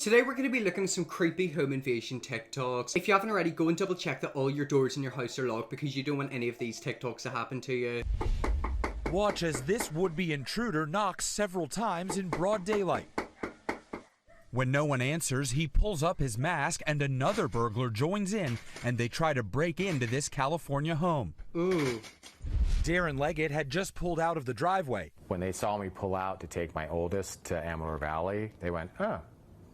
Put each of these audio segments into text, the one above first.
Today we're going to be looking at some creepy home invasion TikToks. If you haven't already, go and double check that all your doors in your house are locked because you don't want any of these TikToks to happen to you. Watch as this would-be intruder knocks several times in broad daylight. When no one answers, he pulls up his mask and another burglar joins in and they try to break into this California home. Ooh. Darren Leggett had just pulled out of the driveway. When they saw me pull out to take my oldest to Amador Valley, they went,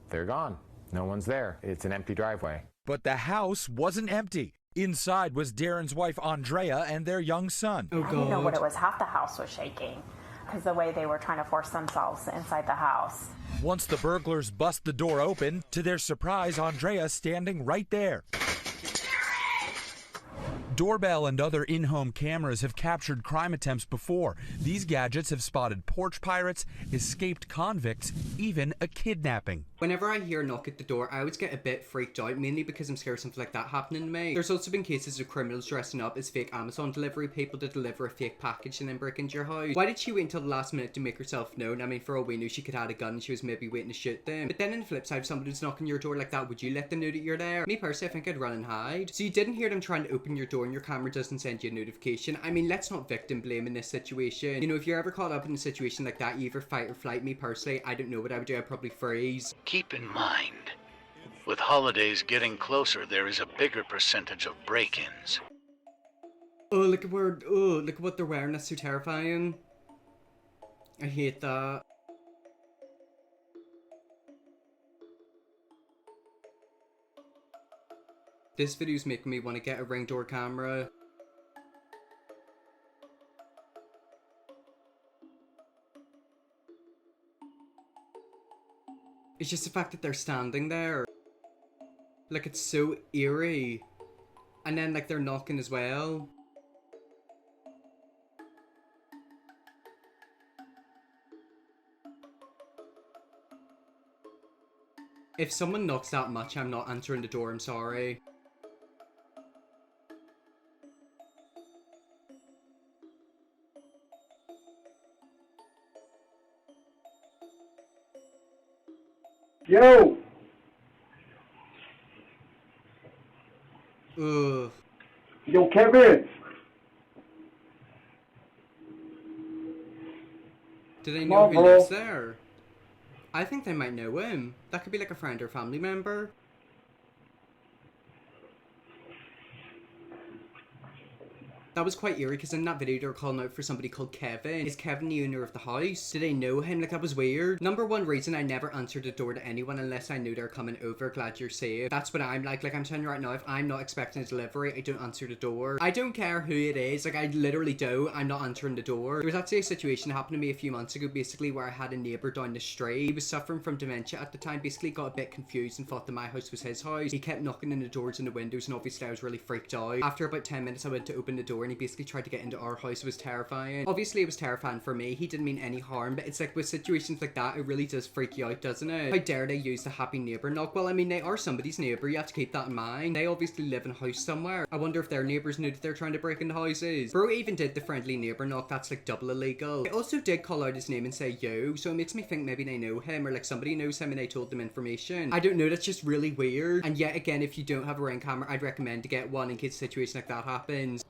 they're gone. No one's there. It's an empty driveway. But the house wasn't empty. Inside was Darren's wife, Andrea, and their young son. Oh, God. I didn't know what it was. Half the house was shaking because the way they were trying to force themselves inside the house. Once the burglars bust the door open, to their surprise, Andrea standing right there. Doorbell and other in-home cameras have captured crime attempts before. These gadgets have spotted porch pirates, escaped convicts, even a kidnapping. Whenever I hear a knock at the door, I always get a bit freaked out, mainly because I'm scared of something like that happening to me. There's also been cases of criminals dressing up as fake Amazon delivery people to deliver a fake package and then break into your house. Why did she wait until the last minute to make herself known? I mean, for all we knew, she could have had a gun and she was maybe waiting to shoot them. But then on the flip side, if somebody was knocking your door like that, would you let them know that you're there? Me personally, I think I'd run and hide. So you didn't hear them trying to open your door and your camera doesn't send you a notification. I mean, let's not victim blame in this situation. You know, if you're ever caught up in a situation like that, you either fight or flight. Me personally, I don't know what I would do. I'd probably freeze. Keep in mind, with holidays getting closer, there is a bigger percentage of break-ins. Oh, look at what they're wearing. That's so terrifying. I hate that. This video's making me want to get a Ring door camera. It's just the fact that they're standing there. Like, it's so eerie. And then, like, they're knocking as well. If someone knocks that much, I'm not answering the door, I'm sorry. Yo! Ugh. Yo, Kevin! Do they know who lives there? I think they might know him. That could be like a friend or family member. That was quite eerie because in that video they were calling out for somebody called Kevin. Is Kevin the owner of the house? Do they know him? Like, that was weird. Number one reason I never answered the door to anyone unless I knew they're coming over. Glad you're safe. That's what I'm like. Like, I'm telling you right now, if I'm not expecting a delivery, I don't answer the door. I don't care who it is. Like, I literally do. I'm not answering the door. There was actually a situation that happened to me a few months ago, basically, where I had a neighbor down the street. He was suffering from dementia at the time, basically got a bit confused and thought that my house was his house. He kept knocking on the doors and the windows, and obviously I was really freaked out. After about 10 minutes, I went to open the door and he basically tried to get into our house. It was terrifying. Obviously it was terrifying for me. He didn't mean any harm, but it's like with situations like that, it really does freak you out, doesn't it? How dare they use the happy neighbor knock? Well, I mean, they are somebody's neighbor. You have to keep that in mind. They obviously live in a house somewhere. I wonder if their neighbors knew that they're trying to break into houses. Bro even did the friendly neighbor knock. That's like double illegal. They also did call out his name and say yo, so it makes me think maybe they know him or like somebody knows him and they told them information. I don't know, that's just really weird. And yet again, if you don't have a Ring camera, I'd recommend to get one in case a situation like that happens.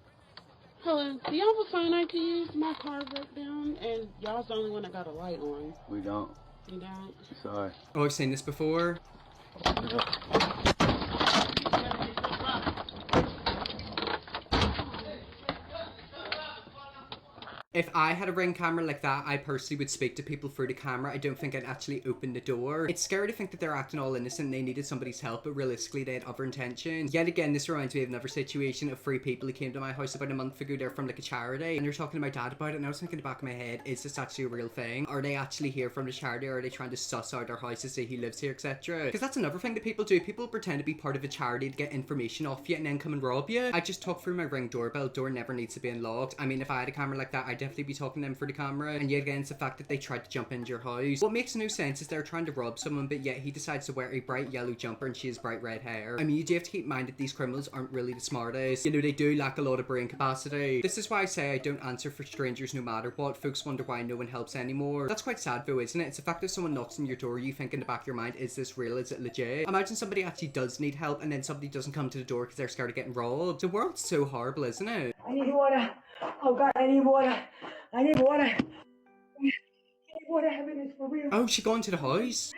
Hello, do y'all have a phone I can use? My car broke down, and y'all's the only one that got a light on. We don't. You don't? Sorry. Oh, I've seen this before. If I had a Ring camera like that, I personally would speak to people through the camera. I don't think I'd actually open the door. It's scary to think that they're acting all innocent and they needed somebody's help, but realistically they had other intentions. Yet again, this reminds me of another situation of 3 people who came to my house about a month ago. They're from like a charity and they're talking to my dad about it, and I was thinking in the back of my head, is this actually a real thing? Are they actually here from the charity, or are they trying to suss out our house to say he lives here, etc.? Because that's another thing that people do. People pretend to be part of a charity to get information off you and then come and rob you. I just talk through my Ring doorbell. Door never needs to be unlocked. I mean, if I had a camera like that, I'd definitely be talking to them for the camera. And yet again, it's the fact that they tried to jump into your house. What makes no sense is they're trying to rob someone, but yet he decides to wear a bright yellow jumper and she has bright red hair. I mean, you do have to keep in mind that these criminals aren't really the smartest. You know, they do lack a lot of brain capacity. This is why I say I don't answer for strangers no matter what. Folks wonder why no one helps anymore. That's quite sad though, isn't it? It's the fact that someone knocks on your door, you think in the back of your mind, is this real? Is it legit? Imagine somebody actually does need help and then somebody doesn't come to the door because they're scared of getting robbed. The world's so horrible, isn't it? I need water. Oh God, I need water. I need water. I need water, heaven is for real. Oh, she gone to the house?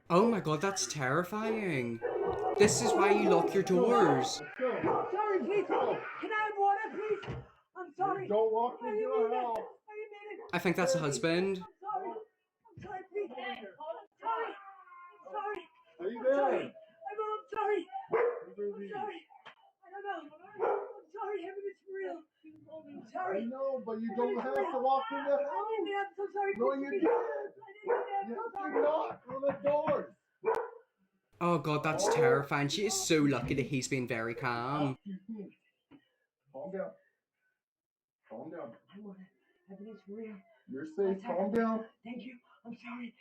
Oh my God, that's terrifying. This is why you lock your doors. Sorry, please. Can I have water, please? I'm sorry. Don't walk into the house. I think that's the husband. I'm sorry, please. I'm sorry. Are you I'm there? sorry. I'm sorry. I'm sorry. I don't know. I'm sorry, heaven is for real. I'm I sorry. know, but you don't have to walk in the I house. didn't. I'm so sorry. No, you did. I'm so sorry. You knocked on the doors. Oh God, that's terrifying. She is so lucky that he's been very calm. Calm down. Calm down. Heaven is for real. You're safe. Calm down. Thank you. I'm sorry.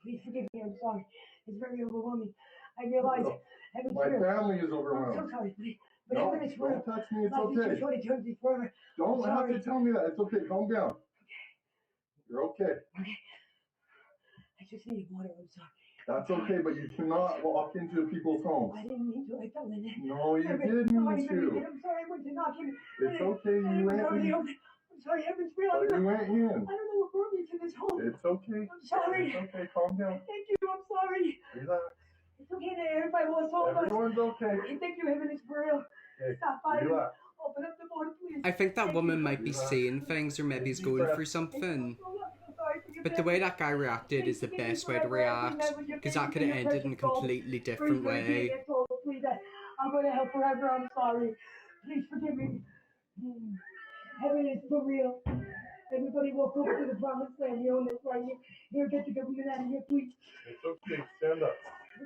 Please forgive me. I'm sorry. It's very overwhelming. I realize heaven's My real. family is I'm so overwhelmed. sorry, please. But No, heaven is real. don't touch me. It's Life is too okay. short. Eternity forever. Don't I'm have sorry. to tell me that. It's okay. Calm down. You're okay. Okay. I just need water. I'm sorry. That's okay, but you cannot walk into people's homes. I didn't mean to. I fell in it. No, you Heaven- did No, I mean didn't mean to. it. I'm sorry. I went to knock in. It's okay. You I'm went sorry. in. I'm sorry. Heaven's real. I You don't know. went in. I don't know what brought me to this home. It's okay. I'm sorry. It's okay. Calm down. Thank you. I'm sorry. Relax. It's okay to everybody lost all of us. Everyone's okay. Thank you. Heaven is for real. Okay. Stop fighting. Relax. Open up the border, please. I think that Thank woman you. might be seeing things or maybe is going through something. But the way that guy reacted is the best way to react, because that could have ended in a completely different way. I'm going to help forever. I'm sorry. Please forgive me. Heaven is for real. Everybody walk over to the promised land. You own this right here. Here, get the government out of here, please. It's okay. Stand up.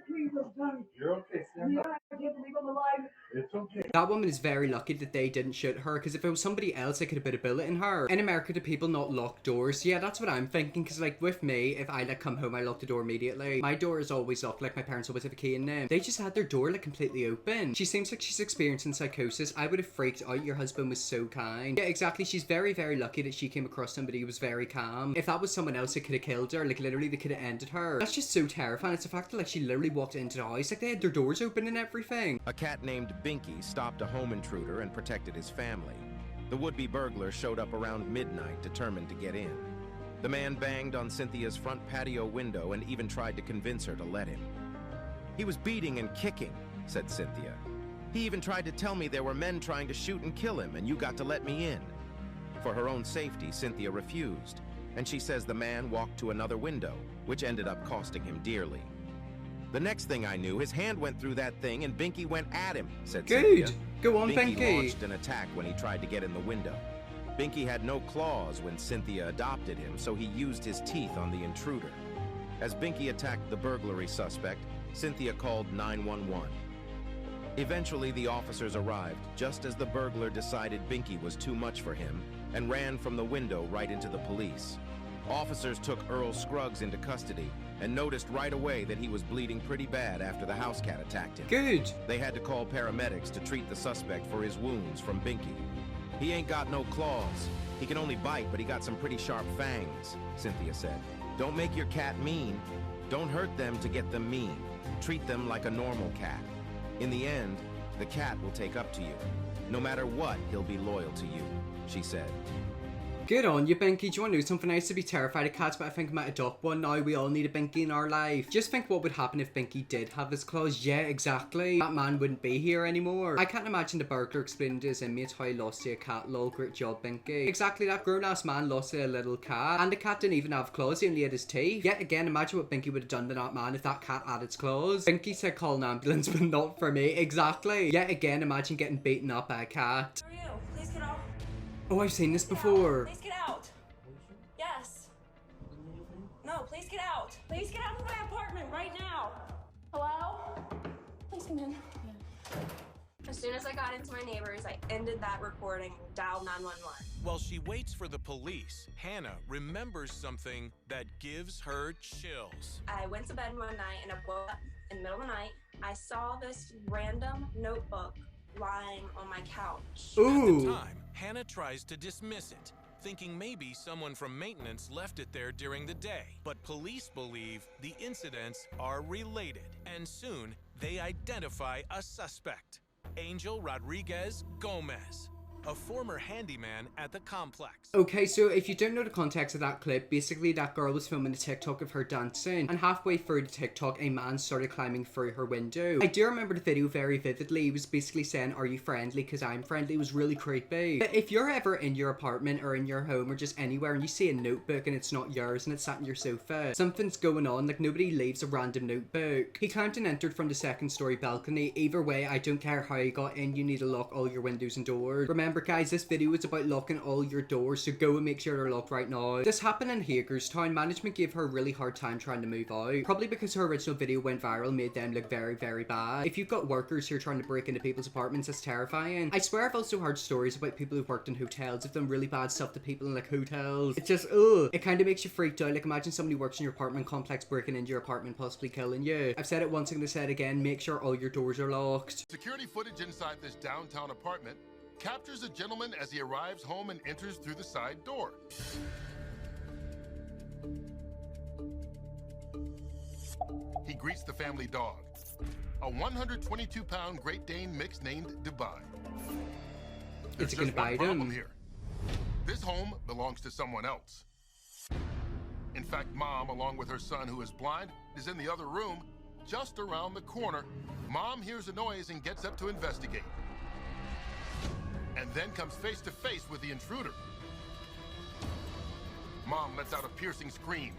Please, I'm sorry. You're okay. Stand up. I can't believe I'm alive. It's okay. That woman is very lucky that they didn't shoot her, because if it was somebody else, they could have put a bullet in her. In America, do people not lock doors? Yeah, that's what I'm thinking, because like with me, if I like come home, I lock the door immediately. My door is always locked, like my parents always have a key in them. They just had their door like completely open. She seems like she's experiencing psychosis. I would have freaked out. Your husband was so kind. Yeah, exactly. She's very, very lucky that she came across somebody who was very calm. If that was someone else, it could have killed her. Like literally, they could have ended her. That's just so terrifying. It's the fact that like she literally walked into the house, like they had their doors open and everything. A cat named Binky stopped a home intruder and protected his family. The would-be burglar showed up around midnight, determined to get in. The man banged on Cynthia's front patio window and even tried to convince her to let him. "He was beating and kicking," said Cynthia. "He even tried to tell me there were men trying to shoot and kill him, and you got to let me in." For her own safety, Cynthia refused, and she says the man walked to another window, which ended up costing him dearly. "The next thing I knew, his hand went through that thing and Binky went at him," said Good. Cynthia. Go on, Binky Binky. launched an attack when he tried to get in the window. Binky had no claws when Cynthia adopted him, so he used his teeth on the intruder. As Binky attacked the burglary suspect, Cynthia called 911. Eventually, the officers arrived just as the burglar decided Binky was too much for him and ran from the window right into the police. Officers took Earl Scruggs into custody and noticed right away that he was bleeding pretty bad after the house cat attacked him. Good. They had to call paramedics to treat the suspect for his wounds from Binky. "He ain't got no claws. He can only bite, but he got some pretty sharp fangs," Cynthia said. "Don't make your cat mean. Don't hurt them to get them mean. Treat them like a normal cat. In the end, the cat will take up to you. No matter what, he'll be loyal to you," she said. Good on you, Binky. Do you want to know something? I used to be terrified of cats, but I think I might adopt one now. We all need a Binky in our life. Just think what would happen if Binky did have his claws. Yeah, exactly. That man wouldn't be here anymore. I can't imagine the burglar explaining to his inmates how he lost to a cat. Lol, great job, Binky. Exactly, that grown-ass man lost to a little cat, and the cat didn't even have claws, he only had his teeth. Yet again, imagine what Binky would have done to that man if that cat had its claws. Binky said call an ambulance, but not for me. Exactly. Yet again, imagine getting beaten up by a cat. Who are you? Please get out. Oh, I've seen this before. Please get out. Yes. No, please get out. locked. Please get out of my apartment right now. Hello? Please come in. As soon as I got into my neighbors, I ended that recording and dialed 911. While she waits for the police, Hannah remembers something that gives her chills. I went to bed one night and I woke up in the middle of the night. I saw this random notebook lying on my couch. Ooh. At the time, Hannah tries to dismiss it, thinking maybe someone from maintenance left it there during the day. But police believe the incidents are related, and soon they identify a suspect. Angel Rodriguez Gomez, a former handyman at the complex. Okay, so if you don't know the context of that clip, basically that girl was filming a TikTok of her dancing, and halfway through the TikTok, a man started climbing through her window. I do remember the video very vividly. He was basically saying, "Are you friendly? Because I'm friendly." It was really creepy. But if you're ever in your apartment or in your home or just anywhere and you see a notebook and it's not yours and it's sat on your sofa, something's going on. Like, nobody leaves a random notebook. He climbed and entered from the second-story balcony. Either way, I don't care how he got in, you need to lock all your windows and doors. Remember guys, this video is about locking all your doors, so go and make sure they're locked right now. This happened in Hagerstown. Management gave her a really hard time trying to move out, probably because her original video went viral, made them look very, very bad. If you've got workers who are trying to break into people's apartments, that's terrifying. I swear I've also heard stories about people who've worked in hotels, have done really bad stuff to people in like hotels. It's just, ugh. It kind of makes you freaked out. Like, imagine somebody works in your apartment complex breaking into your apartment, possibly killing you. I've said it once, I'm gonna say it again, make sure all your doors are locked. Security footage inside this downtown apartment captures a gentleman as he arrives home and enters through the side door. He greets the family dog, a 122-pound Great Dane mix named Dubai. There's It's gonna just one bite problem him. here. This home belongs to someone else. In fact, Mom, along with her son who is blind, is in the other room, just around the corner. Mom hears a noise and gets up to investigate. And then comes face to face with the intruder. Mom lets out a piercing scream.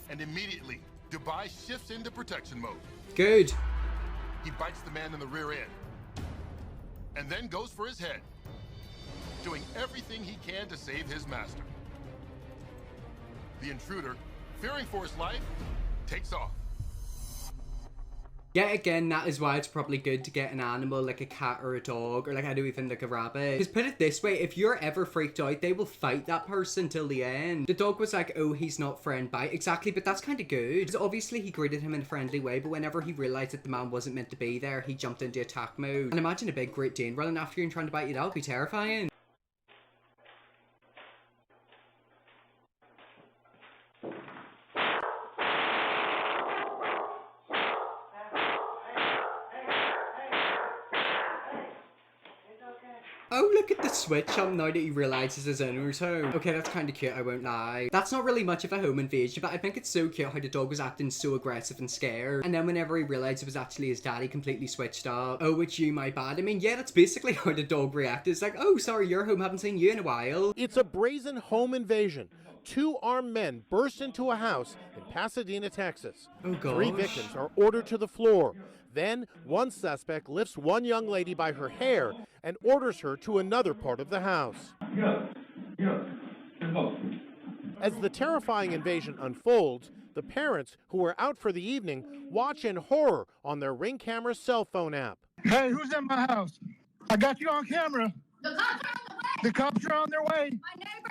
And immediately, Dubai shifts into protection mode. Good. He bites the man in the rear end. And then goes for his head, doing everything he can to save his master. The intruder, fearing for his life, takes off. Yet again, that is why it's probably good to get an animal like a cat or a dog, or like I do even like a rabbit. Because put it this way, if you're ever freaked out, they will fight that person till the end. The dog was like, "Oh, he's not friend bite." Exactly, but that's kind of good. Because obviously he greeted him in a friendly way, but whenever he realized that the man wasn't meant to be there, he jumped into attack mode. And imagine a big Great Dane running after you and trying to bite you, that would be terrifying. Oh, look at the switch on now that he realizes his owner's home. Okay, that's kind of cute, I won't lie. That's not really much of a home invasion, but I think it's so cute how the dog was acting so aggressive and scared. And then whenever he realized it was actually his daddy, completely switched up. "Oh, it's you, my bad." I mean, yeah, that's basically how the dog reacted. It's like, "Oh, sorry, you're home, haven't seen you in a while." It's a brazen home invasion. Two armed men burst into a house in Pasadena, Texas. Oh, gosh. 3 victims are ordered to the floor. Then, one suspect lifts one young lady by her hair and orders her to another part of the house. As the terrifying invasion unfolds, the parents, who are out for the evening, watch in horror on their Ring camera cell phone app. "Hey, who's in my house? I got you on camera. The cops are on the way. The cops are on their way.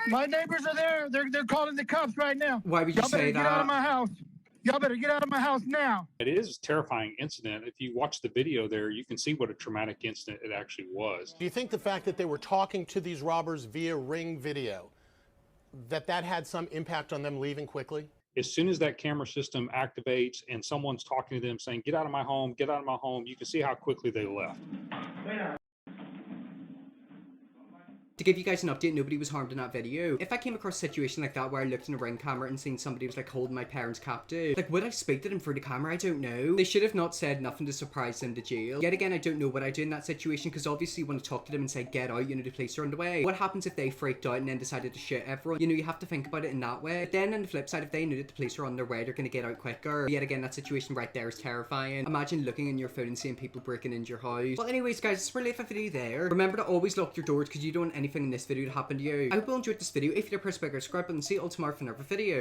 My neighbors are there. They're calling the cops right now. Why would you Y'all better say get out that? of my house. Y'all better get out of my house now." It is a terrifying incident. If you watch the video there, you can see what a traumatic incident it actually was. Do you think the fact that they were talking to these robbers via Ring video, that had some impact on them leaving quickly? As soon as that camera system activates and someone's talking to them saying, "Get out of my home, get out of my home," you can see how quickly they left. To give you guys an update, nobody was harmed in that video. If I came across a situation like that where I looked in a Ring camera and seen somebody was like holding my parents captive, like, would I speak to them through the camera? I don't know. They should have not said nothing to surprise them to jail. Yet again, I don't know what I do in that situation, because obviously you want to talk to them and say, "Get out, you know, the police are on the way." What happens if they freaked out and then decided to shoot everyone? You know, you have to think about it in that way. But then on the flip side, if they knew that the police are on their way, they're going to get out quicker. Yet again, that situation right there is terrifying. Imagine looking in your phone and seeing people breaking into your house. Well, anyways, guys, it's really a video there. Remember to always lock your doors, because you don't want anything in this video to happen to you. I hope you enjoyed this video. If you did, press the subscribe button. See you all tomorrow for another video.